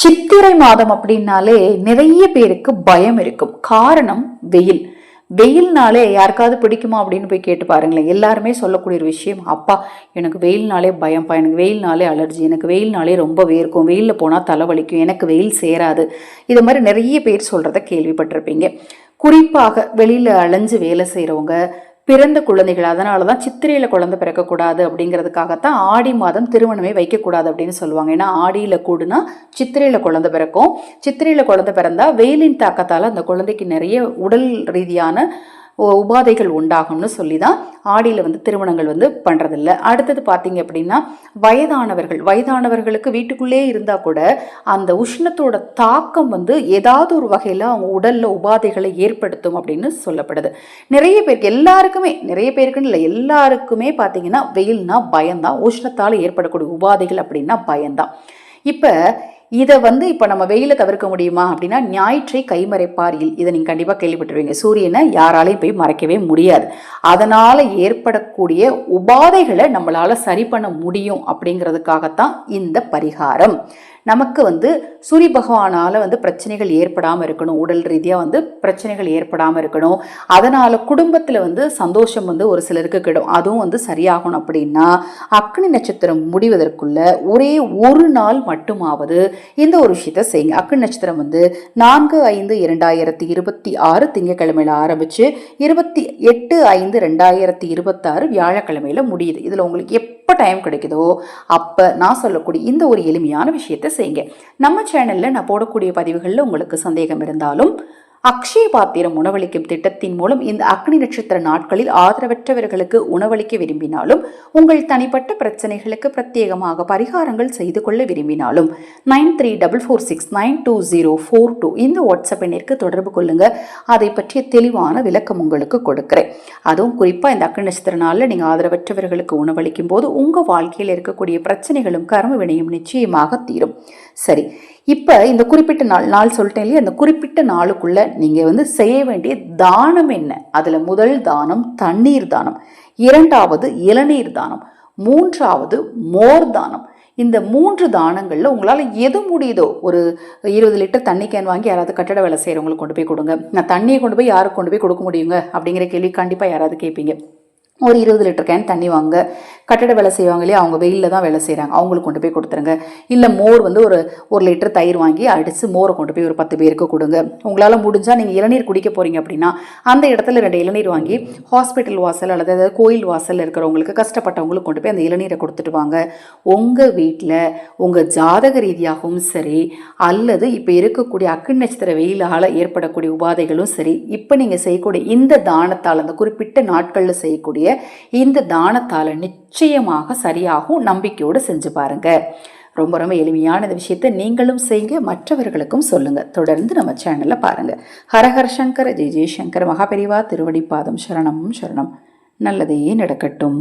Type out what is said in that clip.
சித்திரை மாதம் அப்படின்னாலே நிறைய பேருக்கு பயம் இருக்கும். காரணம் வெயில். வெயில்னாலே யாருக்காவது பிடிக்குமா அப்படின்னு போய் கேட்டு பாருங்களேன். எல்லாருமே சொல்லக்கூடிய ஒரு விஷயம், அப்பா எனக்கு வெயில்னாலே பயம்ப்பா, எனக்கு வெயில்னாலே அலர்ஜி, எனக்கு வெயில்னாலே ரொம்ப வேர்க்கும், வெயிலில் போனால் தலைவலிக்கும், எனக்கு வெயில் சேராது. இது மாதிரி நிறைய பேர் சொல்கிறத கேள்விப்பட்டிருப்பீங்க. குறிப்பாக வெளியில் அலைஞ்சு வேலை செய்கிறவங்க, பிறந்த குழந்தைகள், அதனால தான் சித்திரையில் குழந்தை பிறக்கக்கூடாது அப்படிங்கிறதுக்காகத்தான் ஆடி மாதம் திருமணமே வைக்கக்கூடாது அப்படின்னு சொல்லுவாங்க. ஏன்னா ஆடியில் கூடுனா சித்திரையில் குழந்தை பிறக்கும். சித்திரையில் குழந்தை பிறந்தா வெயிலின் தாக்கத்தால் அந்த குழந்தைக்கு நிறைய உடல் ரீதியான உபாதைகள் உண்டாகும்னு சொல்லி தான் ஆடியில் திருமணங்கள் பண்ணுறதில்ல. அடுத்தது பார்த்தீங்க அப்படின்னா வயதானவர்களுக்கு வீட்டுக்குள்ளே இருந்தால் கூட அந்த உஷ்ணத்தோட தாக்கம் ஏதாவது ஒரு வகையில் அவங்க உடலில் உபாதைகளை ஏற்படுத்தும் அப்படின்னு சொல்லப்படுது. நிறைய பேருக்குன்னு இல்லை, எல்லாருக்குமே பார்த்தீங்கன்னா வெயில்னா பயம்தான், உஷ்ணத்தால் ஏற்படக்கூடிய உபாதைகள் அப்படின்னா பயம்தான். இப்போ இதை இப்போ நம்ம வெயில தவிர்க்க முடியுமா அப்படின்னா, ஞாயிற்றை கைமறைப்பார் இல், இதை நீங்கள் கண்டிப்பாக கேள்விப்பட்டிருவீங்க. சூரியனை யாராலையும் போய் மறைக்கவே முடியாது. அதனால் ஏற்படக்கூடிய உபாதைகளை நம்மளால் சரி பண்ண முடியும் அப்படிங்கிறதுக்காகத்தான் இந்த பரிகாரம். நமக்கு சூரிய பகவானால் பிரச்சனைகள் ஏற்படாமல் இருக்கணும், உடல் ரீதியாக பிரச்சனைகள் ஏற்படாமல் இருக்கணும். அதனால் குடும்பத்தில் சந்தோஷம் ஒரு சிலருக்கு கிடும். அதுவும் சரியாகணும் அப்படின்னா அக்னி நட்சத்திரம் முடிவதற்குள்ள ஒரே ஒரு நாள் மட்டுமாவது இந்த ஒரு விஷயத்தை செய்யுங்க. அக்னி நட்சத்திரம் 4/5/2026 திங்கக்கிழமையில ஆரம்பிச்சு 28/5/2026 வியாழக்கிழமையில முடியுது. இதில் உங்களுக்கு எப்போ டைம் கிடைக்குதோ அப்போ நான் சொல்லக்கூடிய இந்த ஒரு எளிமையான விஷயத்தை செய்யுங்க. நம்ம சேனல்ல நான் போடக்கூடிய பதிவுகளில் உங்களுக்கு சந்தேகம் இருந்தாலும், அக்ஷய பாத்திரம் உணவளிக்கும் திட்டத்தின் மூலம் இந்த அக்னி நட்சத்திர நாட்களில் ஆதரவற்றவர்களுக்கு உணவளிக்க விரும்பினாலும், உங்கள் தனிப்பட்ட பிரச்சனைகளுக்கு பிரத்யேகமாக பரிகாரங்கள் செய்து கொள்ள விரும்பினாலும் 9344692042 இந்த வாட்ஸ்அப் எண்ணிற்கு தொடர்பு கொள்ளுங்க. அதை பற்றிய தெளிவான விளக்கம் உங்களுக்கு கொடுக்கிறேன். அதுவும் குறிப்பாக இந்த அக்னி நட்சத்திர நாளில் நீங்கள் ஆதரவற்றவர்களுக்கு உணவளிக்கும் போது உங்கள் வாழ்க்கையில் இருக்கக்கூடிய பிரச்சனைகளும் கர்ம வினையும் நிச்சயமாக தீரும். சரி, இப்போ இந்த குறிப்பிட்ட நாள் சொல்லிட்டேன் இல்லையா, அந்த குறிப்பிட்ட நாளுக்குள்ள நீங்க செய்ய வேண்டிய தானம் என்ன? அதுல முதல் தானம் தண்ணீர் தானம், இரண்டாவது இளநீர் தானம், மூன்றாவது மோர் தானம். இந்த 3 தானங்கள்ல உங்களால் எது முடியுதோ, ஒரு 20 லிட்டர் தண்ணி கேன் வாங்கி யாராவது கட்டட வேலை செய்யறவங்களுக்கு கொண்டு போய் கொடுங்க. நான் தண்ணியை கொண்டு போய் யாருக்கு கொண்டு போய் கொடுக்க முடியுங்க அப்படிங்கிற கேள்வி கண்டிப்பா யாராவது கேட்பீங்க. ஒரு 20 லிட்டர் கேன் தண்ணி வாங்க. கட்டட வேலை செய்வாங்க இல்லையா, அவங்க வெயிலில் தான் வேலை செய்கிறாங்க, அவங்களுக்கு கொண்டு போய் கொடுத்துருங்க. இல்லை மோர் ஒரு லிட்டர் தயிர் வாங்கி அடித்து மோரை கொண்டு போய் ஒரு 10 பேருக்கு கொடுங்க. உங்களால் முடிஞ்சால் நீங்கள் இளநீர் குடிக்க போகிறீங்க அப்படின்னா அந்த இடத்துல 2 இளநீர் வாங்கி ஹாஸ்பிட்டல் வாசல் அல்லது கோயில் வாசல் இருக்கிறவங்களுக்கு, கஷ்டப்பட்டவங்களுக்கு கொண்டு போய் அந்த இளநீரை கொடுத்துட்டு வாங்க. உங்கள் வீட்டில் உங்கள் ஜாதக ரீதியாகவும் சரி, அல்லது இப்போ இருக்கக்கூடிய அக்னி நட்சத்திர வெயிலால் ஏற்படக்கூடிய உபாதைகளும் சரி, இப்போ நீங்கள் செய்யக்கூடிய இந்த தானத்தால், அந்த குறிப்பிட்ட நாட்களில் செய்யக்கூடிய இந்த தானத்தால் நிச்சயமாக சரியாகும். நம்பிக்கையோடு செஞ்சு பாருங்க. ரொம்ப ரொம்ப எளிமையான இந்த விஷயத்தை நீங்களும் செய்யுங்க, மற்றவர்களுக்கும் சொல்லுங்க. தொடர்ந்து நம்ம சேனல்ல பாருங்க. ஹரஹர சங்கர, ஜெய் ஜெய் சங்கர. மகாபெரிவா திருவடி பாதம் சரணம் சரணம். நல்லதே நடக்கட்டும்.